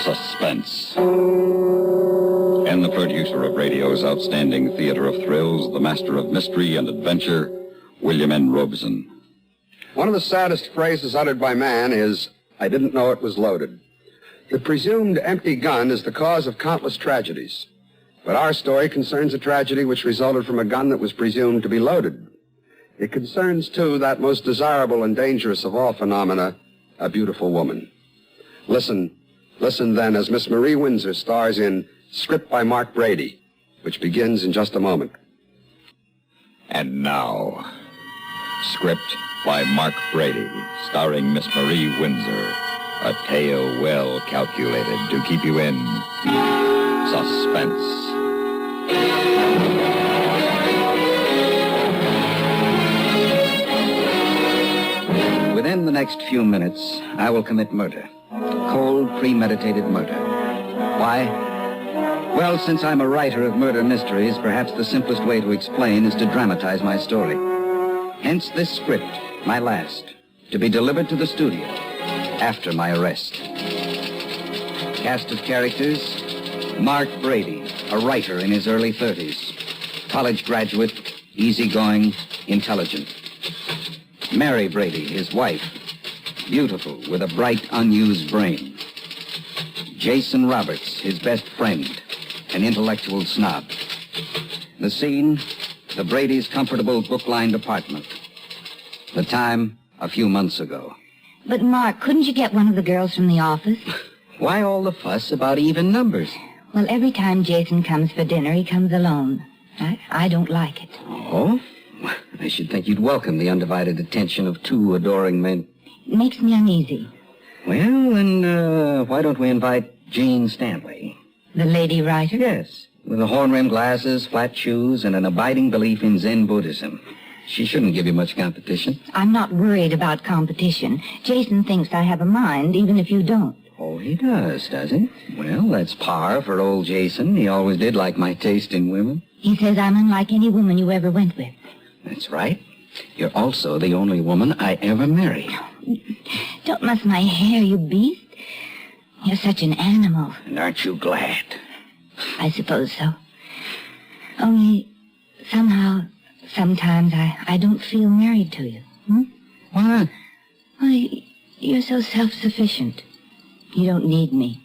Suspense. And the producer of radio's outstanding theater of thrills, the master of mystery and adventure, William N. Robeson. One of the saddest phrases uttered by man is, "I didn't know it was loaded." The presumed empty gun is the cause of countless tragedies. But our story concerns a tragedy which resulted from a gun that was presumed to be loaded. It concerns, too, that most desirable and dangerous of all phenomena, a beautiful woman. Listen then as Miss Marie Windsor stars in Script by Mark Brady, which begins in just a moment. And now, Script by Mark Brady, starring Miss Marie Windsor. A tale well calculated to keep you in suspense. Within the next few minutes, I will commit murder. Cold, premeditated murder. Why? Well, since I'm a writer of murder mysteries, perhaps the simplest way to explain is to dramatize my story. Hence this script, my last, to be delivered to the studio after my arrest. Cast of characters: Mark Brady, a writer in his early 30s. College graduate, easygoing, intelligent. Mary Brady, his wife, beautiful, with a bright, unused brain. Jason Roberts, his best friend, an intellectual snob. The scene: the Brady's comfortable book-lined apartment. The time: a few months ago. But, Mark, couldn't you get one of the girls from the office? Why all the fuss about even numbers? Well, every time Jason comes for dinner, he comes alone. I don't like it. Oh? I should think you'd welcome the undivided attention of two adoring men. It makes me uneasy. Well, then, why don't we invite Jane Stanley? The lady writer? Yes, with the horn-rimmed glasses, flat shoes, and an abiding belief in Zen Buddhism. She shouldn't give you much competition. I'm not worried about competition. Jason thinks I have a mind, even if you don't. Oh, he does he? Well, that's par for old Jason. He always did like my taste in women. He says I'm unlike any woman you ever went with. That's right. You're also the only woman I ever married. Don't muss my hair, you beast. You're such an animal. And aren't you glad? I suppose so. Only, sometimes I don't feel married to you. Why? Why, you're so self-sufficient. You don't need me.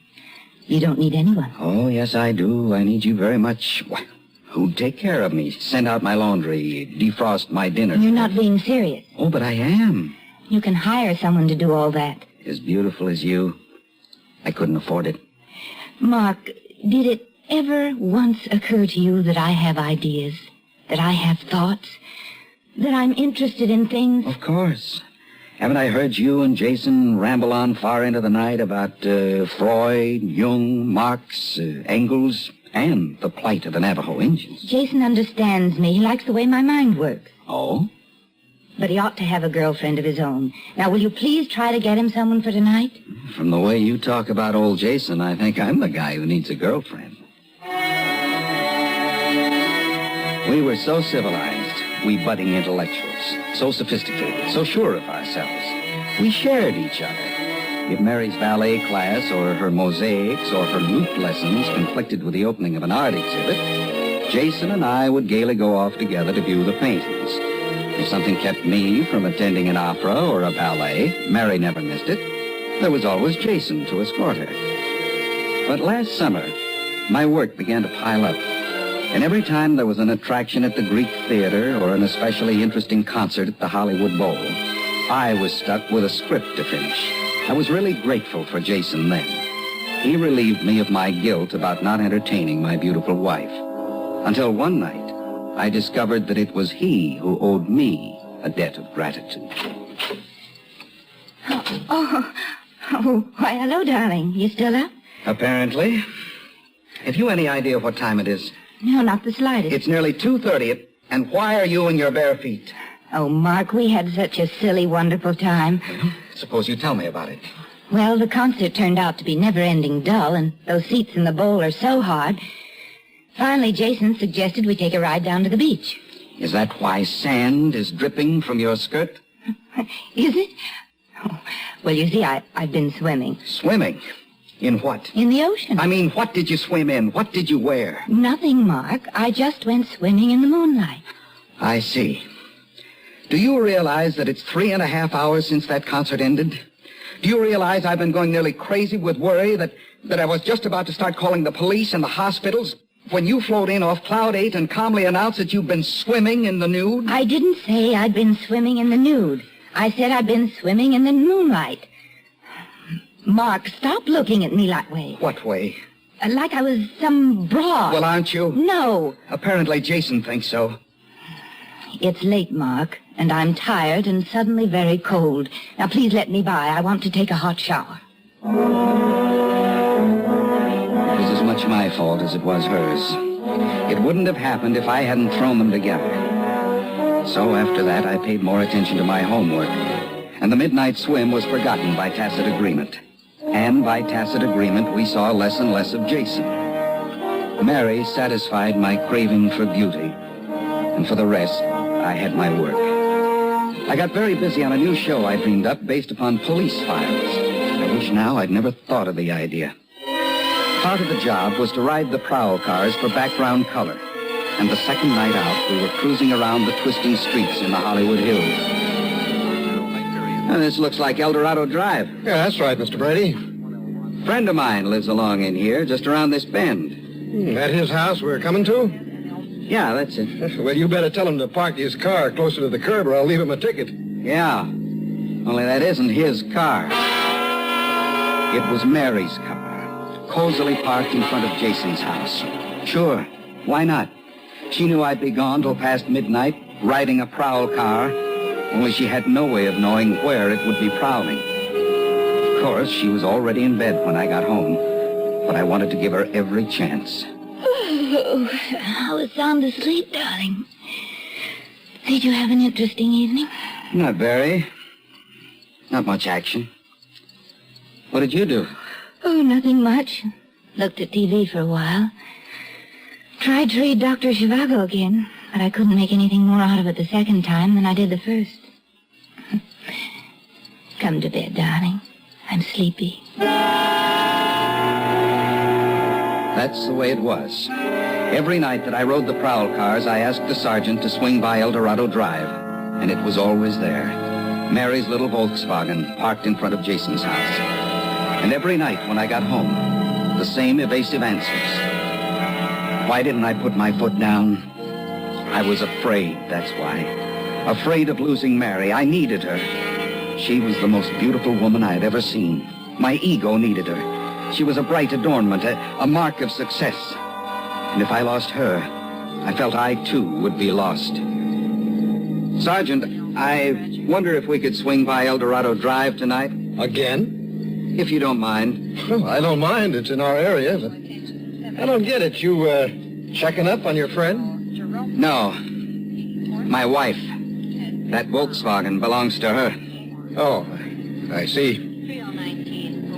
You don't need anyone. Oh, yes, I do. I need you very much. Why, who'd take care of me, send out my laundry, defrost my dinner? You're not being serious. Oh, but I am. You can hire someone to do all that. As beautiful as you, I couldn't afford it. Mark, did it ever once occur to you that I have ideas, that I have thoughts, that I'm interested in things? Of course. Haven't I heard you and Jason ramble on far into the night about Freud, Jung, Marx, Engels, and the plight of the Navajo Indians? Jason understands me. He likes the way my mind works. Oh? But he ought to have a girlfriend of his own. Now, will you please try to get him someone for tonight? From the way you talk about old Jason, I think I'm the guy who needs a girlfriend. We were so civilized, we budding intellectuals, so sophisticated, so sure of ourselves. We shared each other. If Mary's ballet class or her mosaics or her lute lessons conflicted with the opening of an art exhibit, Jason and I would gaily go off together to view the paintings. If something kept me from attending an opera or a ballet, Mary never missed it. There was always Jason to escort her. But last summer, my work began to pile up. And every time there was an attraction at the Greek Theater or an especially interesting concert at the Hollywood Bowl, I was stuck with a script to finish. I was really grateful for Jason then. He relieved me of my guilt about not entertaining my beautiful wife. Until one night, I discovered that it was he who owed me a debt of gratitude. Oh, why, hello, darling. You still up? Apparently. Have you any idea what time it is? No, not the slightest. It's nearly 2:30, and why are you in your bare feet? Oh, Mark, we had such a silly, wonderful time. Well, suppose you tell me about it. Well, the concert turned out to be never-ending dull, and those seats in the bowl are so hard. Finally, Jason suggested we take a ride down to the beach. Is that why sand is dripping from your skirt? Is it? Oh, well, you see, I've been swimming. Swimming? In what? In the ocean. I mean, what did you swim in? What did you wear? Nothing, Mark. I just went swimming in the moonlight. I see. Do you realize that it's 3.5 hours since that concert ended? Do you realize I've been going nearly crazy with worry that I was just about to start calling the police and the hospitals when you float in off Cloud 8 and calmly announced that you've been swimming in the nude? I didn't say I'd been swimming in the nude. I said I'd been swimming in the moonlight. Mark, stop looking at me that way. What way? Like I was some broad. Well, aren't you? No. Apparently Jason thinks so. It's late, Mark, and I'm tired and suddenly very cold. Now, please let me by. I want to take a hot shower. It was as much my fault as it was hers. It wouldn't have happened if I hadn't thrown them together. So after that, I paid more attention to my homework, and the midnight swim was forgotten by tacit agreement. And by tacit agreement, we saw less and less of Jason. Mary satisfied my craving for beauty, and for the rest, I had my work. I got very busy on a new show I dreamed up based upon police files. I wish now I'd never thought of the idea. Part of the job was to ride the prowl cars for background color. And the second night out, we were cruising around the twisting streets in the Hollywood Hills. Now, this looks like El Dorado Drive. Yeah, that's right, Mr. Brady. A friend of mine lives along in here, just around this bend. That his house we're coming to? Yeah, that's it. Well, you better tell him to park his car closer to the curb or I'll leave him a ticket. Yeah, only that isn't his car. It was Mary's car, cozily parked in front of Jason's house. Sure, why not? She knew I'd be gone till past midnight, riding a prowl car, only she had no way of knowing where it would be prowling. Of course, she was already in bed when I got home, but I wanted to give her every chance. Oh, I was sound asleep, darling. Did you have an interesting evening? Not very. Not much action. What did you do? Oh, nothing much. Looked at TV for a while. Tried to read Dr. Zhivago again, but I couldn't make anything more out of it the second time than I did the first. Come to bed, darling. I'm sleepy. That's the way it was. Every night that I rode the prowl cars, I asked the sergeant to swing by El Dorado Drive, and it was always there. Mary's little Volkswagen parked in front of Jason's house. And every night when I got home, the same evasive answers. Why didn't I put my foot down? I was afraid, that's why. Afraid of losing Mary. I needed her. She was the most beautiful woman I had ever seen. My ego needed her. She was a bright adornment, a mark of success. And if I lost her, I felt I, too, would be lost. Sergeant, I wonder if we could swing by El Dorado Drive tonight? Again? If you don't mind. Well, I don't mind. It's in our area, but I don't get it. You, checking up on your friend? No. My wife. That Volkswagen belongs to her. Oh, I see.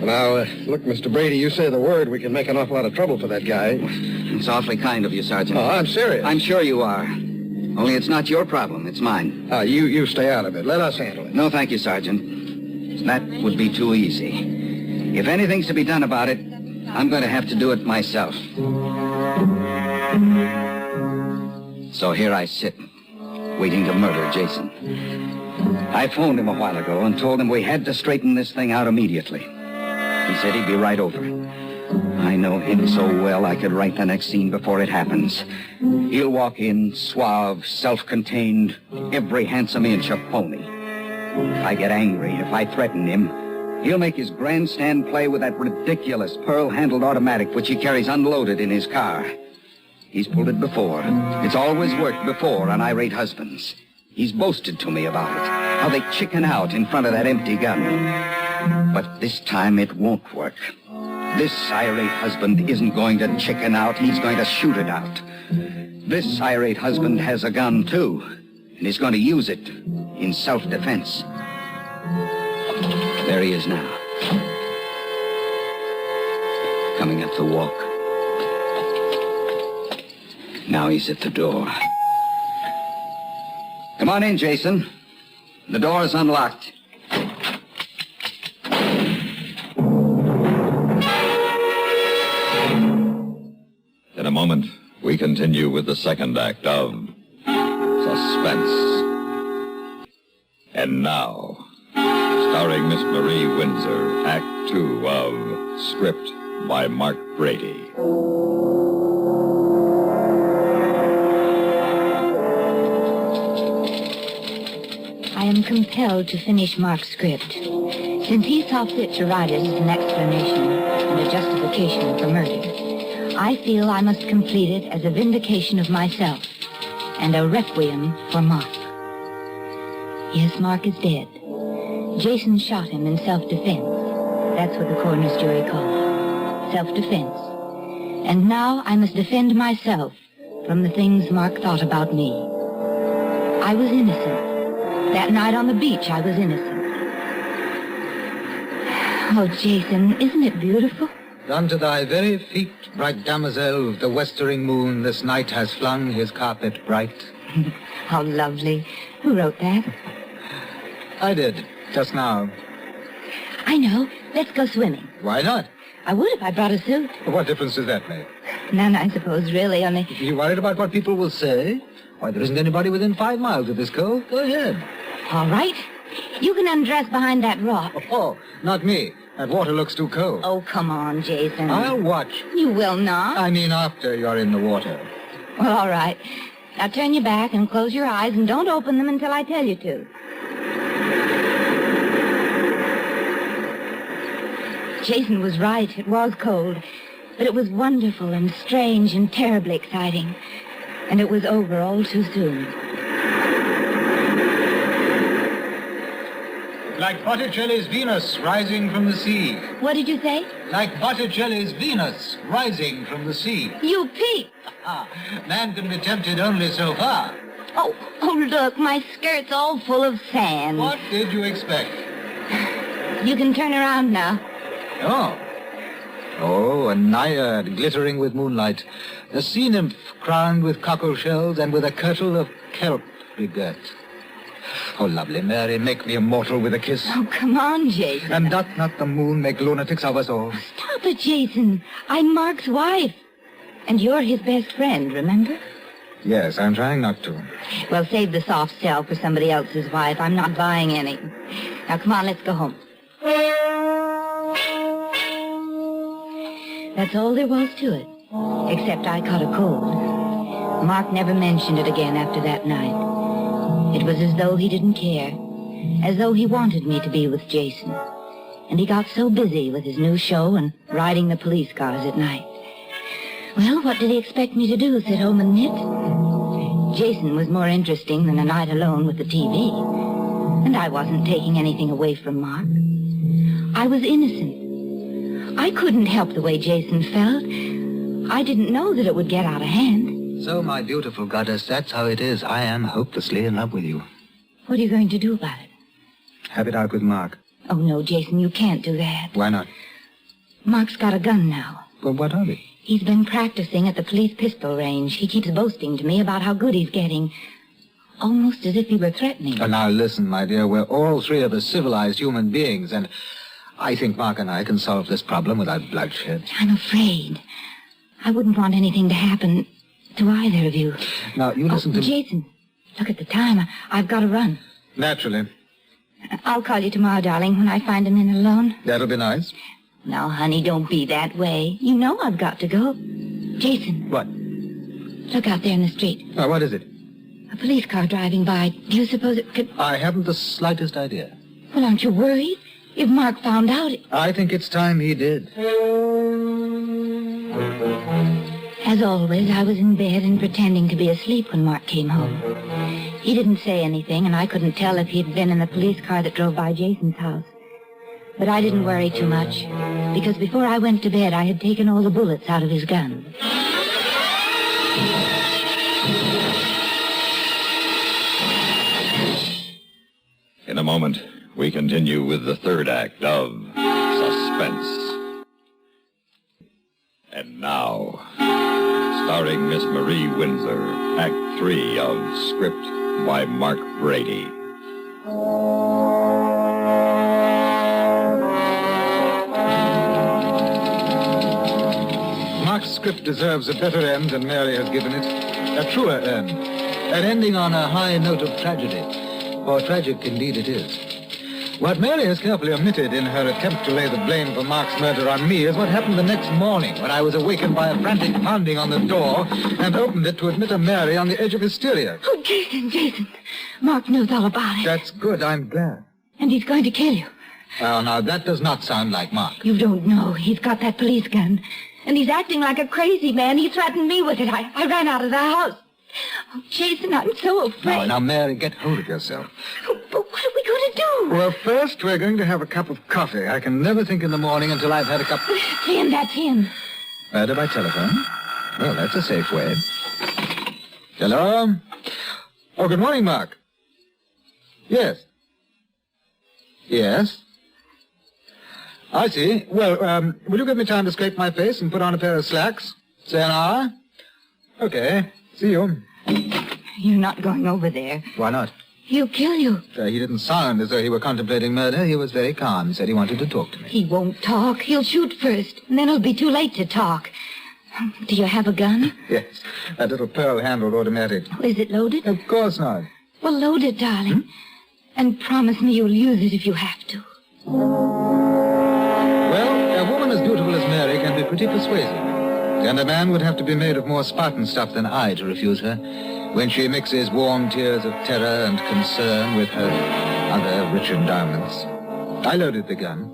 Now, look, Mr. Brady, you say the word, we can make an awful lot of trouble for that guy. It's awfully kind of you, Sergeant. Oh, I'm serious. I'm sure you are. Only it's not your problem, it's mine. You stay out of it. Let us handle it. No, thank you, Sergeant. That would be too easy. If anything's to be done about it, I'm going to have to do it myself. So here I sit, waiting to murder Jason. I phoned him a while ago and told him we had to straighten this thing out immediately. He said he'd be right over. I know him so well I could write the next scene before it happens. He'll walk in, suave, self-contained, every handsome inch a pony. If I get angry, if I threaten him, he'll make his grandstand play with that ridiculous pearl-handled automatic which he carries unloaded in his car. He's pulled it before. It's always worked before on irate husbands. He's boasted to me about it, how they chicken out in front of that empty gun. But this time it won't work. This irate husband isn't going to chicken out. He's going to shoot it out. This irate husband has a gun, too, and he's going to use it in self-defense. There he is now, coming up the walk. Now he's at the door. Come on in, Jason. The door is unlocked. In a moment, we continue with the second act of Suspense. And now, starring Miss Marie Windsor, Act 2 of Script by Mark Brady. I am compelled to finish Mark's script, since he saw fit to write it as an explanation and a justification for murder. I feel I must complete it as a vindication of myself and a requiem for Mark. Yes, Mark is dead. Jason shot him in self-defense. That's what the coroner's jury called it. Self-defense. And now I must defend myself from the things Mark thought about me. I was innocent. That night on the beach, I was innocent. Oh, Jason, isn't it beautiful? Unto thy very feet, bright damosel of the westering moon, this night has flung his carpet bright. How lovely. Who wrote that? I did, just now. I know. Let's go swimming. Why not? I would if I brought a suit. What difference does that make? None, I suppose, really, only... You worried about what people will say? Why, there isn't anybody within 5 miles of this cove. Go ahead. All right. You can undress behind that rock. Oh, not me. That water looks too cold. Oh, come on, Jason. I'll watch. You will not. I mean after you're in the water. Well, all right. Now turn your back and close your eyes and don't open them until I tell you to. Jason was right. It was cold. But it was wonderful and strange and terribly exciting. And it was over all too soon. Like Botticelli's Venus rising from the sea. What did you say? Like Botticelli's Venus rising from the sea. You peep. Man can be tempted only so far. Oh, look, my skirt's all full of sand. What did you expect? You can turn around now. Oh, a naiad glittering with moonlight. A sea nymph crowned with cockle shells and with a kirtle of kelp begirt. Oh, lovely Mary, make me immortal with a kiss. Oh, come on, Jason. And doth not the moon make lunatics of us all? Stop it, Jason. I'm Mark's wife. And you're his best friend, remember? Yes, I'm trying not to. Well, save the soft sell for somebody else's wife. I'm not buying any. Now, come on, let's go home. That's all there was to it. Except I caught a cold. Mark never mentioned it again after that night. It was as though he didn't care. As though he wanted me to be with Jason. And he got so busy with his new show and riding the police cars at night. Well, what did he expect me to do, sit home and knit? Jason was more interesting than a night alone with the TV. And I wasn't taking anything away from Mark. I was innocent. I couldn't help the way Jason felt. I didn't know that it would get out of hand. So, my beautiful goddess, that's how it is. I am hopelessly in love with you. What are you going to do about it? Have it out with Mark. Oh, no, Jason, you can't do that. Why not? Mark's got a gun now. Well, what of it? He's been practicing at the police pistol range. He keeps boasting to me about how good he's getting. Almost as if he were threatening. Oh, now listen, my dear. We're all three of us civilized human beings, and I think Mark and I can solve this problem without bloodshed. I'm afraid. I wouldn't want anything to happen to either of you. Now, you listen to me. Jason, look at the time. I've got to run. Naturally. I'll call you tomorrow, darling, when I find him in alone. That'll be nice. Now, honey, don't be that way. You know I've got to go. Jason. What? Look out there in the street. Now, what is it? A police car driving by. Do you suppose it could... I haven't the slightest idea. Well, aren't you worried? If Mark found out... I think it's time he did. As always, I was in bed and pretending to be asleep when Mark came home. He didn't say anything, and I couldn't tell if he'd been in the police car that drove by Jason's house. But I didn't worry too much, because before I went to bed, I had taken all the bullets out of his gun. In a moment, we continue with the third act of Suspense. And now, starring Miss Marie Windsor, Act 3 of Script by Mark Brady. Mark's script deserves a better end than Mary has given it. A truer end. An ending on a high note of tragedy. For tragic indeed it is. What Mary has carefully omitted in her attempt to lay the blame for Mark's murder on me is what happened the next morning when I was awakened by a frantic pounding on the door and opened it to admit a Mary on the edge of hysteria. Oh, Jason. Mark knows all about it. That's good, I'm glad. And he's going to kill you. Well, now, that does not sound like Mark. You don't know. He's got that police gun. And he's acting like a crazy man. He threatened me with it. I ran out of the house. Oh, Jason, I'm so afraid. Now, Mary, get hold of yourself. Oh, but what are we going to do? Well, first, we're going to have a cup of coffee. I can never think in the morning until I've had a cup. Tim, that's him. Murder by telephone? Well, that's a safe way. Hello? Oh, good morning, Mark. Yes. Yes? I see. Well, will you give me time to scrape my face and put on a pair of slacks? Say an hour? Okay. See you. You're not going over there. Why not? He'll kill you. He didn't sound as though he were contemplating murder. He was very calm. He said he wanted to talk to me. He won't talk. He'll shoot first, and then it'll be too late to talk. Do you have a gun? Yes. That little pearl-handled automatic. Oh, is it loaded? Of course not. Well, load it, darling. And promise me you'll use it if you have to. Well, a woman as beautiful as Mary can be pretty persuasive. And a man would have to be made of more Spartan stuff than I to refuse her when she mixes warm tears of terror and concern with her other rich endowments. I loaded the gun.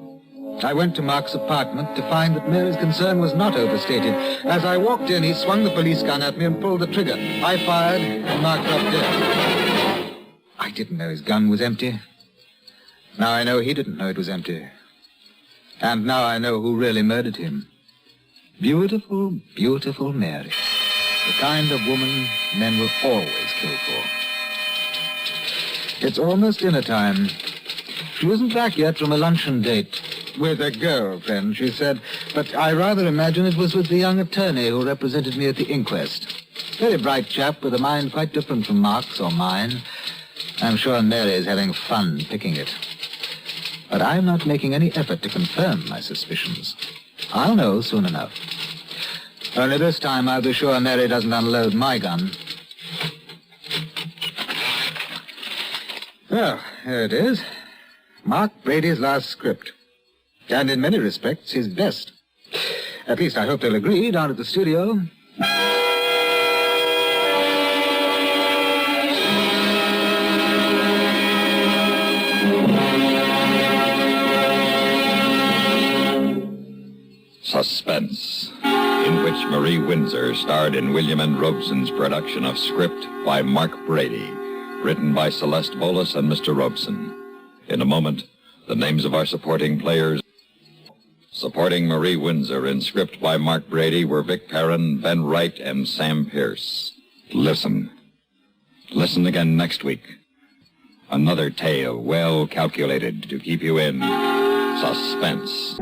I went to Mark's apartment to find that Mary's concern was not overstated. As I walked in, he swung the police gun at me and pulled the trigger. I fired, and Mark dropped dead. I didn't know his gun was empty. Now I know he didn't know it was empty. And now I know who really murdered him. Beautiful, beautiful Mary. The kind of woman men will always kill for. It's almost dinner time. She isn't back yet from a luncheon date. With a girlfriend, she said. But I rather imagine it was with the young attorney who represented me at the inquest. Very bright chap with a mind quite different from Mark's or mine. I'm sure Mary's having fun picking it. But I'm not making any effort to confirm my suspicions. I'll know soon enough. Only this time I'll be sure Mary doesn't unload my gun. Well, here it is. Mark Brady's last script. And in many respects, his best. At least I hope they'll agree down at the studio. Suspense, in which Marie Windsor starred in William N. Robeson's production of Script by Mark Brady, written by Celeste Bolus and Mr. Robeson. In a moment, the names of our supporting players. Supporting Marie Windsor in Script by Mark Brady were Vic Perrin, Ben Wright, and Sam Pierce. Listen. Listen again next week. Another tale well calculated to keep you in suspense.